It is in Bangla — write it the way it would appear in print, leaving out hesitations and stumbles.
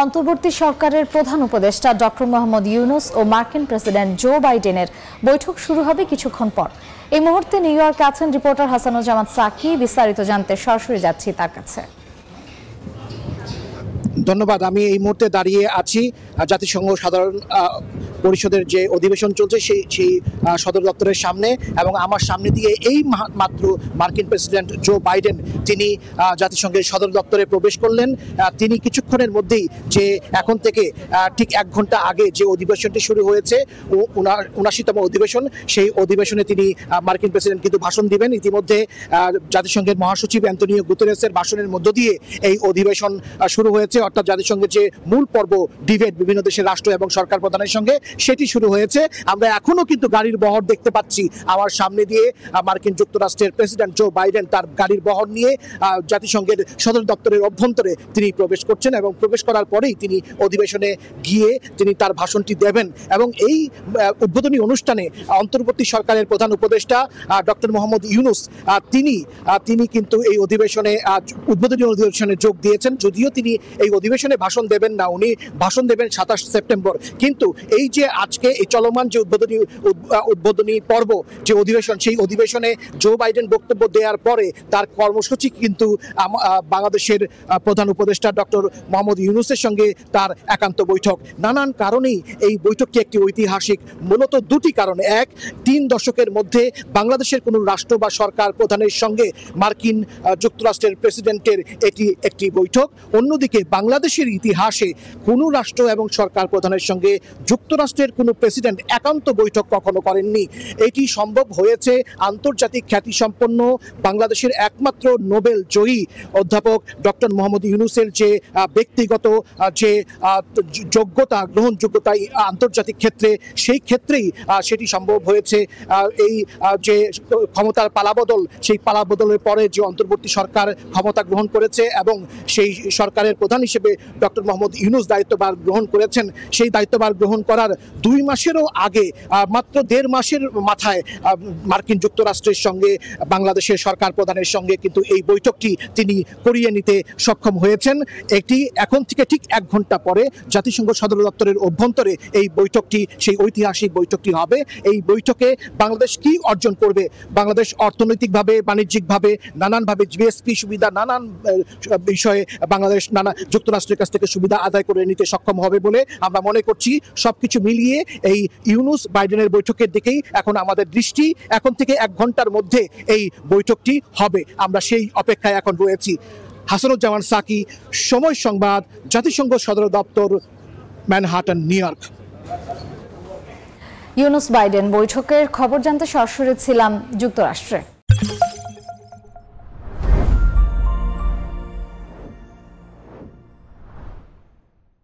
অন্তর্বর্তী সরকারের প্রধান উপদেষ্টা ডক্টর মোহাম্মদ ইউনুস ও মার্কিন প্রেসিডেন্ট জো বাইডেনের বৈঠক শুরু হবে কিছুক্ষণ পর। এই মুহূর্তে নিউ ইয়র্কে আছেন রিপোর্টার হাসানুজ্জামান সাকি। বিস্তারিত জানতে সরাসরি যাচ্ছি তার কাছে। ধন্যবাদ। আমি এই মুহূর্তে দাঁড়িয়ে আছি জাতিসংঘ সাধারণ পরিষদের যে অধিবেশন চলছে সেই সদর দপ্তরের সামনে, এবং আমার সামনে দিয়ে এই মাত্র মার্কিন প্রেসিডেন্ট জো বাইডেন তিনি জাতিসংঘের সদর দপ্তরে প্রবেশ করলেন। তিনি কিছুক্ষণের মধ্যেই যে এখন থেকে ঠিক 1 ঘন্টা আগে যে অধিবেশনটি শুরু হয়েছে 79তম অধিবেশন, সেই অধিবেশনে তিনি মার্কিন প্রেসিডেন্ট কিন্তু ভাষণ দিবেন। ইতিমধ্যে জাতিসংঘের মহাসচিব অ্যান্টনিও গুতেরেসের ভাষণের মধ্য দিয়ে এই অধিবেশন শুরু হয়েছে, অর্থাৎ জাতিসংঘের যে মূল পর্ব ডিবেট বিভিন্ন দেশের রাষ্ট্র এবং সরকার প্রধানের সঙ্গে সেটি শুরু হয়েছে। আমরা এখনো কিন্তু গাড়ির বহর দেখতে পাচ্ছি আমার সামনে দিয়ে। মার্কিন যুক্তরাষ্ট্রের প্রেসিডেন্ট জো বাইডেন তার গাড়ির বহর নিয়ে জাতিসংঘের সদর দপ্তরের অভ্যন্তরে তিনি প্রবেশ করছেন, এবং প্রবেশ করার পরেই তিনি অধিবেশনে গিয়ে তিনি তার ভাষণটি দেবেন। এবং এই উদ্বোধনী অনুষ্ঠানে অন্তর্বর্তী সরকারের প্রধান উপদেষ্টা ডক্টর মোহাম্মদ ইউনুস তিনি কিন্তু এই অধিবেশনে উদ্বোধনী অধিবেশনে যোগ দিয়েছেন। যদিও তিনি এই অধিবেশনে ভাষণ দেবেন না, উনি ভাষণ দেবেন 27 সেপ্টেম্বর। কিন্তু এই যে আজকে এই চলমান যে উদ্বোধনী পর্ব যে অধিবেশন, সেই অধিবেশনে জো বাইডেন বক্তব্য দেওয়ার পরে তার কর্মসূচি কিন্তু বাংলাদেশের প্রধান উপদেষ্টা ডক্টর মোহাম্মদ ইউনুসের সঙ্গে তার একান্ত বৈঠক। নানান কারণেই এই বৈঠকটি একটি ঐতিহাসিক, মূলত দুটি কারণে। 3 দশকের মধ্যে বাংলাদেশের কোনো রাষ্ট্র বা সরকার প্রধানের সঙ্গে মার্কিন যুক্তরাষ্ট্রের প্রেসিডেন্টের এটি একটি বৈঠক। অন্যদিকে বাংলাদেশের ইতিহাসে কোনো রাষ্ট্র এবং সরকার প্রধানের সঙ্গে যুক্তরাষ্ট্রের কোনো প্রেসিডেন্ট একান্ত বৈঠক কখনো করেননি। এটি সম্ভব হয়েছে আন্তর্জাতিক খ্যাতিসম্পন্ন বাংলাদেশের একমাত্র নোবেল জয়ী অধ্যাপক ডক্টর মোহাম্মদ ইউনুসের যে ব্যক্তিগত যে যোগ্যতা, গ্রহণযোগ্যতা আন্তর্জাতিক ক্ষেত্রে, সেই ক্ষেত্রেই সেটি সম্ভব হয়েছে। এই যে ক্ষমতার পালাবদল, সেই পালাবদলের পরে যে অন্তর্বর্তী সরকার ক্ষমতা গ্রহণ করেছে এবং সেই সরকারের প্রধান হিসেবে ডক্টর মোহাম্মদ ইউনুস দায়িত্বভার গ্রহণ করেছেন, সেই দায়িত্বভার গ্রহণ করার 2 মাসেরও আগে, মাত্র 1.5 মাসের মাথায় মার্কিন যুক্তরাষ্ট্রের সঙ্গে বাংলাদেশের সরকার প্রধানের সঙ্গে কিন্তু এই বৈঠকটি তিনি করিয়ে নিতে সক্ষম হয়েছেন। এটি এখন থেকে ঠিক 1 ঘন্টা পরে জাতিসংঘ সদর দপ্তরের অভ্যন্তরে এই বৈঠকটি, সেই ঐতিহাসিক বৈঠকটি হবে। এই বৈঠকে বাংলাদেশ কি অর্জন করবে, বাংলাদেশ অর্থনৈতিকভাবে, বাণিজ্যিকভাবে, নানানভাবে জিএসপি সুবিধা, নানান বিষয়ে বাংলাদেশ যুক্তরাষ্ট্রের কাছ থেকে সুবিধা আদায় করে নিতে সক্ষম হবে বলে আমরা মনে করছি। সবকিছু মিলিয়ে এই ইউনুস বাইডেনের বৈঠকের দিকেই এখন আমাদের দৃষ্টি। এখন থেকে 1 ঘন্টার মধ্যে এই বৈঠকটি হবে, আমরা সেই অপেক্ষায় এখন রয়েছি। হাসানুজ্জামান সাকি, সময় সংবাদ, জাতিসংঘ সদর দপ্তর, Manhattan, new York. Yunus Biden বৈঠকের খবর জানতে সরাসরি ছিলাম যুক্তরাষ্ট্রে।